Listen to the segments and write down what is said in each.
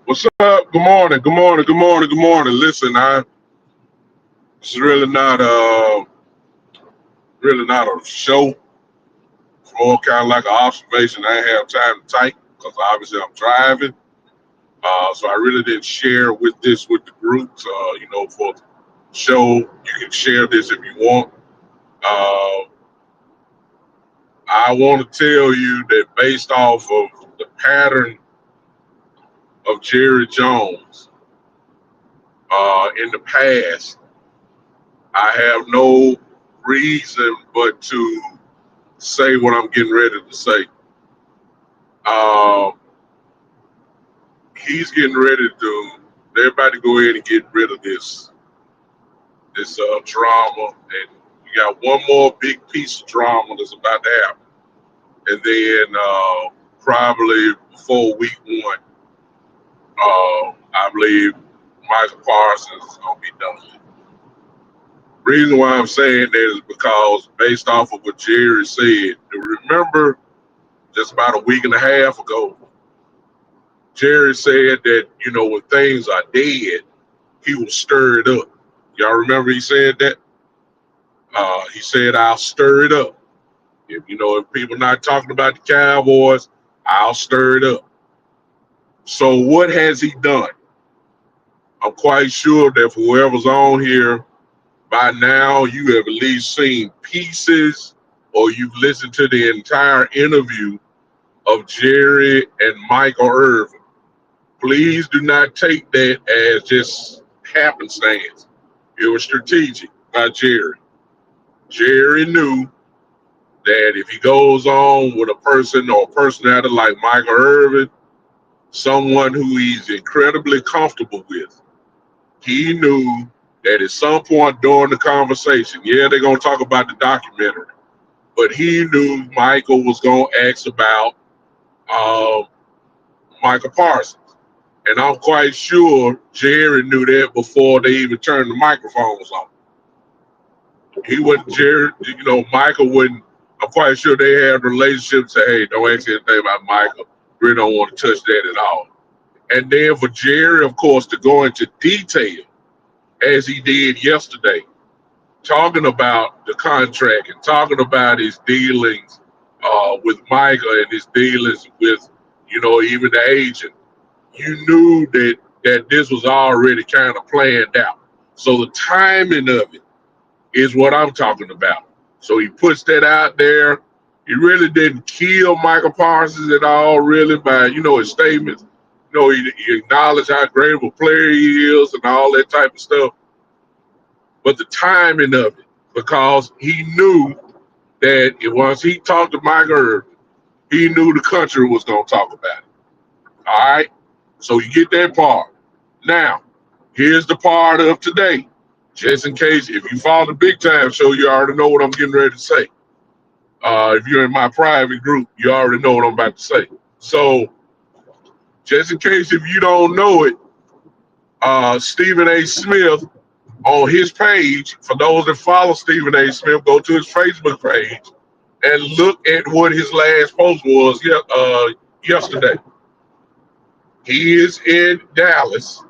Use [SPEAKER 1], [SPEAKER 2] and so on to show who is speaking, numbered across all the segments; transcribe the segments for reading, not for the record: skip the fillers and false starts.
[SPEAKER 1] What's up? Good morning. Good morning. Good morning. Good morning. Listen, it's really not a show. It's more kind of like an observation. I ain't have time to type because obviously I'm driving. So I really didn't share with the groups. For the show, you can share this if you want. Uh, I want to tell you that based off of the pattern of Jerry Jones in the past, I have no reason but to say what I'm getting ready to say. Um, he's getting ready to everybody go ahead and get rid of this drama, and we got one more big piece of drama that's about to happen. and then probably before week 1, I believe Michael Parsons is going to be done. Reason why I'm saying that is because based off of what Jerry said, remember just about a week and a half ago, Jerry said that, when things are dead, he will stir it up. Y'all remember he said that? He said, I'll stir it up. If people not talking about the Cowboys, I'll stir it up. So what has he done? I'm quite sure that for whoever's on here, by now you have at least seen pieces or you've listened to the entire interview of Jerry and Michael Irvin. Please do not take that as just happenstance. It was strategic by Jerry. Jerry knew that if he goes on with a person or a personality like Michael Irvin, someone who he's incredibly comfortable with, he knew that at some point during the conversation, yeah, they're going to talk about the documentary, but he knew Michael was going to ask about Michael Parsons. And I'm quite sure Jerry knew that before they even turned the microphones on. He wouldn't, Jerry, Michael wouldn't, I'm quite sure they had relationships, say, hey, don't ask anything about Michael. Really don't want to touch that at all. And then for Jerry, of course, to go into detail, as he did yesterday, talking about the contract and talking about his dealings with Michael and his dealings with, even the agent, you knew that this was already kind of planned out. So the timing of it is what I'm talking about. So he puts that out there. He really didn't kill Michael Parsons at all, really, by, his statements. He acknowledged how great of a player he is and all that type of stuff. But the timing of it, because he knew that once he talked to Michael Irvin, he knew the country was going to talk about it. All right? So you get that part. Now, here's the part of today. Just in case, if you follow the Big Time Show, you already know what I'm getting ready to say. If you're in my private group, you already know what I'm about to say. So, just in case if you don't know it, Stephen A. Smith, on his page, for those that follow Stephen A. Smith, go to his Facebook page and look at what his last post was yesterday. He is in Dallas.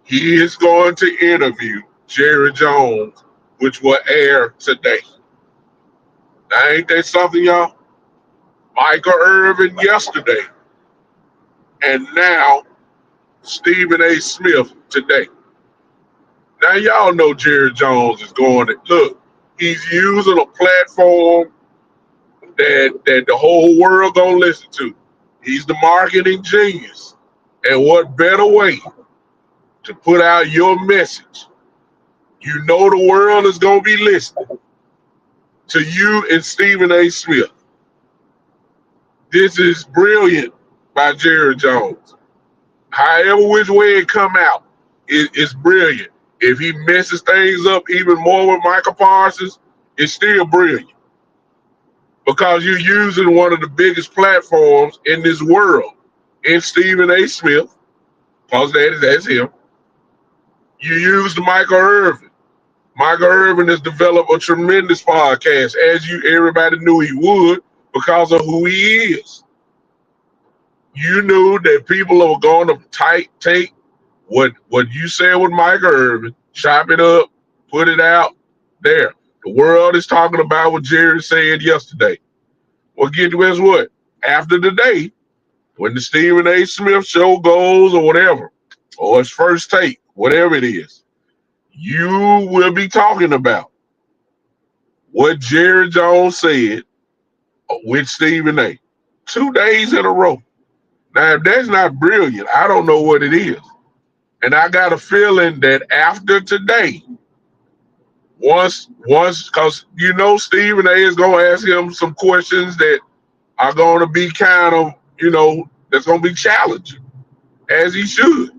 [SPEAKER 1] He is going to interview Jerry Jones, which will air today. Now, ain't that something, y'all? Michael Irvin yesterday, and now Stephen A. Smith today. Now, y'all know Jerry Jones is going to look. He's using a platform that the whole world gonna listen to. He's the marketing genius, and what better way to put out your message? You know the world is gonna be listening to you and Stephen A. Smith. This is brilliant by Jerry Jones. However which way it come out, it's brilliant. If he messes things up even more with Michael Parsons, it's still brilliant. Because you're using one of the biggest platforms in this world, in Stephen A. Smith, because that's him. You used Michael Irvin. Michael Irvin has developed a tremendous podcast, as everybody knew he would, because of who he is. You knew that people are going to take what you said with Michael Irvin, chop it up, put it out there. The world is talking about what Jerry said yesterday. Well, guess what? After the day, when the Stephen A. Smith show goes or whatever, or his first take, whatever it is, you will be talking about what Jerry Jones said with Stephen A. 2 days in a row. Now, if that's not brilliant, I don't know what it is. And I got a feeling that after today, once, because Stephen A. is going to ask him some questions that are going to be kind of, that's going to be challenging, as he should.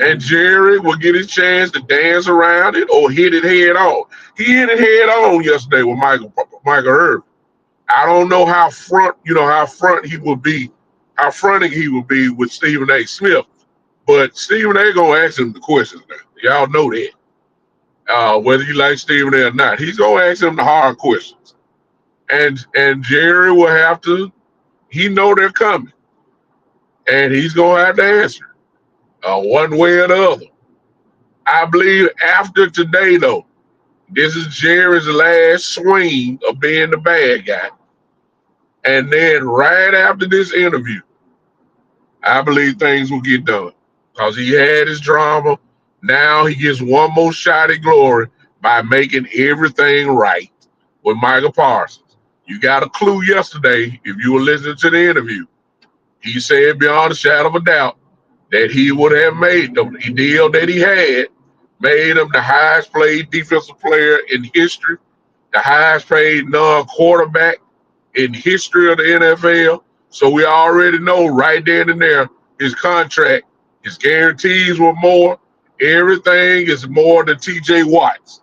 [SPEAKER 1] And Jerry will get his chance to dance around it or hit it head on. He hit it head on yesterday with Michael Irvin. I don't know how front he will be, how fronting he will be with Stephen A. Smith. But Stephen A. gonna ask him the questions now. Y'all know that. Whether you like Stephen A. or not, he's gonna ask him the hard questions. And Jerry will have to. He know they're coming, and he's gonna have to answer one way or the other. I believe after today, though, this is Jerry's last swing of being the bad guy. And then right after this interview, I believe things will get done because he had his drama. Now he gets one more shot at glory by making everything right with Michael Parsons. You got a clue yesterday if you were listening to the interview. He said beyond a shadow of a doubt that he would have made the deal that he had, made him the highest paid defensive player in history, the highest paid non-quarterback in history of the NFL. So we already know right then and there his contract, his guarantees were more. Everything is more than TJ Watts.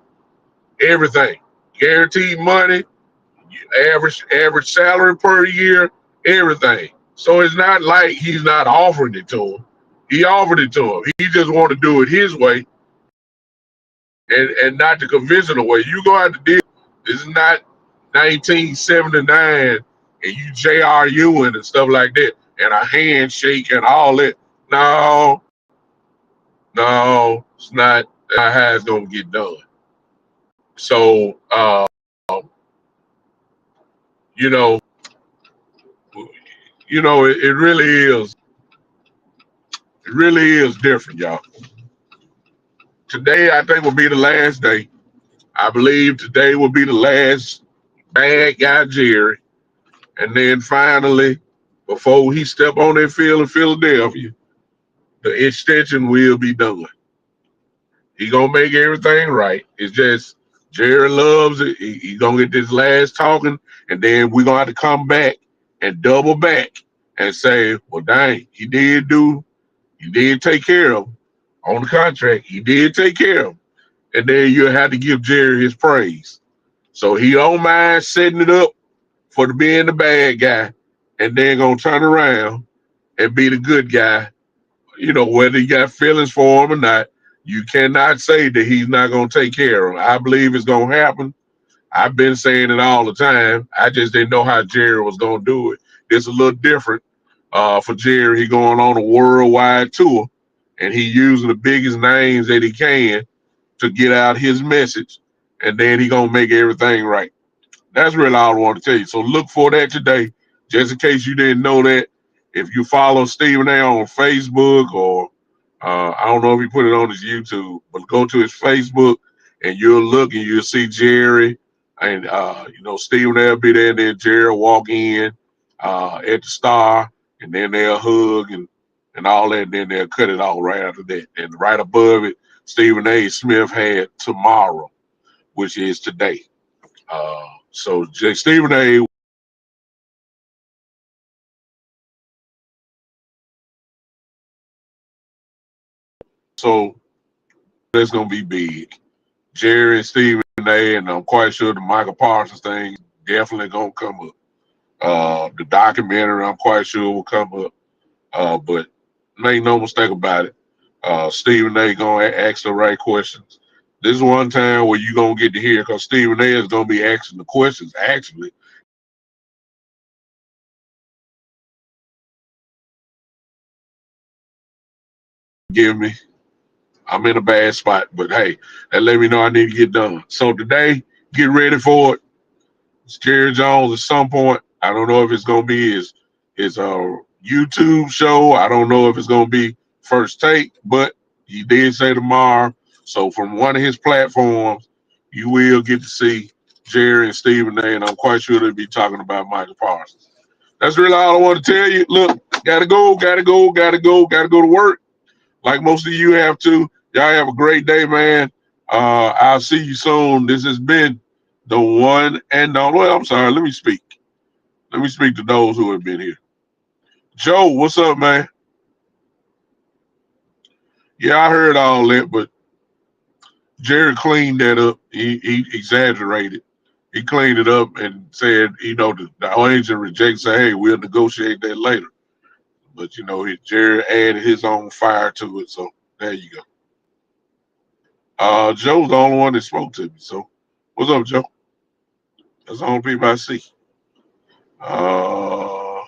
[SPEAKER 1] Everything. Guaranteed money, average salary per year, everything. So it's not like he's not offering it to him. He offered it to him. He just want to do it his way and not the conventional way. You go out to deal. This is not 1979 and you JRUing and stuff like that and a handshake and all that. No, no, it's not how it's gonna get done. So you know, it really is. It really is different, y'all. Today I think will be the last day. I believe today will be the last bad guy Jerry. And then finally, before he step on that field in Philadelphia, the extension will be done. He gonna make everything right. It's just Jerry loves it. He gonna get this last talking, and then we're gonna have to come back and double back and say, well, dang, he did take care of him on the contract. He did take care of him. And then you'll have to give Jerry his praise. So he don't mind setting it up for being the bad guy, and then gonna turn around and be the good guy. Whether you got feelings for him or not, you cannot say that he's not gonna take care of him. I believe it's gonna happen. I've been saying it all the time. I just didn't know how Jerry was gonna do it. It's a little different for Jerry. He going on a worldwide tour, and he using the biggest names that he can to get out his message, and then he gonna make everything right. That's really all I want to tell you. So look for that today, just in case you didn't know that. If you follow Stephen A. on Facebook or I don't know if he put it on his YouTube, but go to his Facebook and you'll look and you'll see Jerry and Stephen A. will be there, and then Jerry will walk in at the Star, and then they'll hug and all that, and then they'll cut it all right after that. And right above it, Stephen A. Smith had tomorrow, which is today. So Stephen A. So that's gonna be big. Jerry and Stephen A. And I'm quite sure the Michael Parsons thing definitely gonna come up. The documentary I'm quite sure will come up. But make no mistake about it. Stephen A. gonna ask the right questions. This is one time where you gonna get to hear because Stephen A. is gonna be asking the questions. Actually, give me. I'm in a bad spot, but hey, that let me know I need to get done. So today, get ready for it. It's Jerry Jones at some point. I don't know if it's gonna be his YouTube show. I don't know if it's gonna be First Take, but he did say tomorrow. So from one of his platforms, you will get to see Jerry and Stephen A. And I'm quite sure they'll be talking about Michael Parsons. That's really all I want to tell you. Look, gotta go to work. Like most of you have to. Y'all have a great day, man. I'll see you soon. This has been the one and only. Well, I'm sorry. Let me speak. Let me speak to those who have been here. Joe, what's up, man? Yeah, I heard all that, but Jerry cleaned that up. He exaggerated. He cleaned it up and said, the agent rejected, say, hey, we'll negotiate that later. But Jerry added his own fire to it, so there you go. Joe's the only one that spoke to me. So what's up, Joe? That's the only people I see. All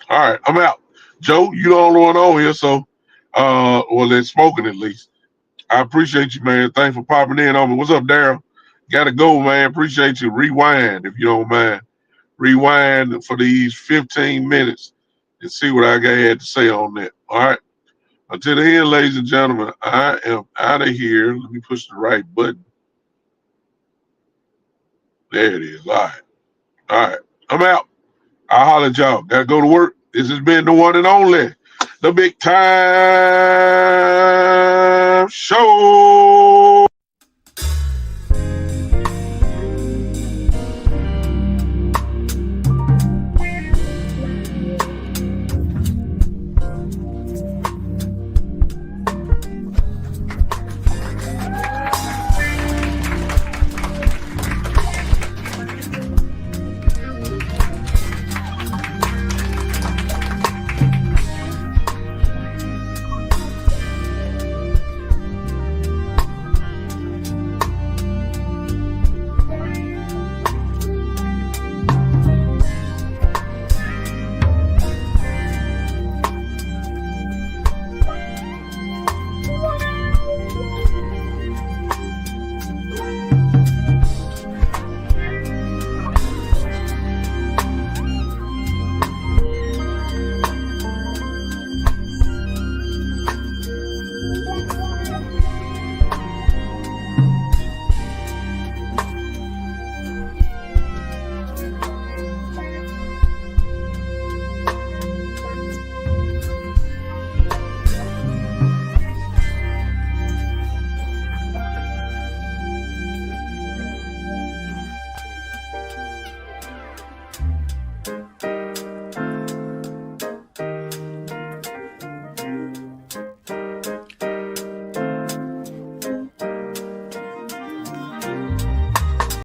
[SPEAKER 1] right, I'm out. Joe, you the only one on here, so well, they're smoking at least. I appreciate you, man. Thanks for popping in on me. What's up, Daryl? Gotta go, man. Appreciate you. Rewind if you don't mind. Rewind for these 15 minutes and see what I had to say on that. All right. Until the end, ladies and gentlemen, I am out of here. Let me push the right button. There it is. All right. All right. I'm out. I'll holler at y'all. Gotta go to work. This has been the one and only, the Big Time Show.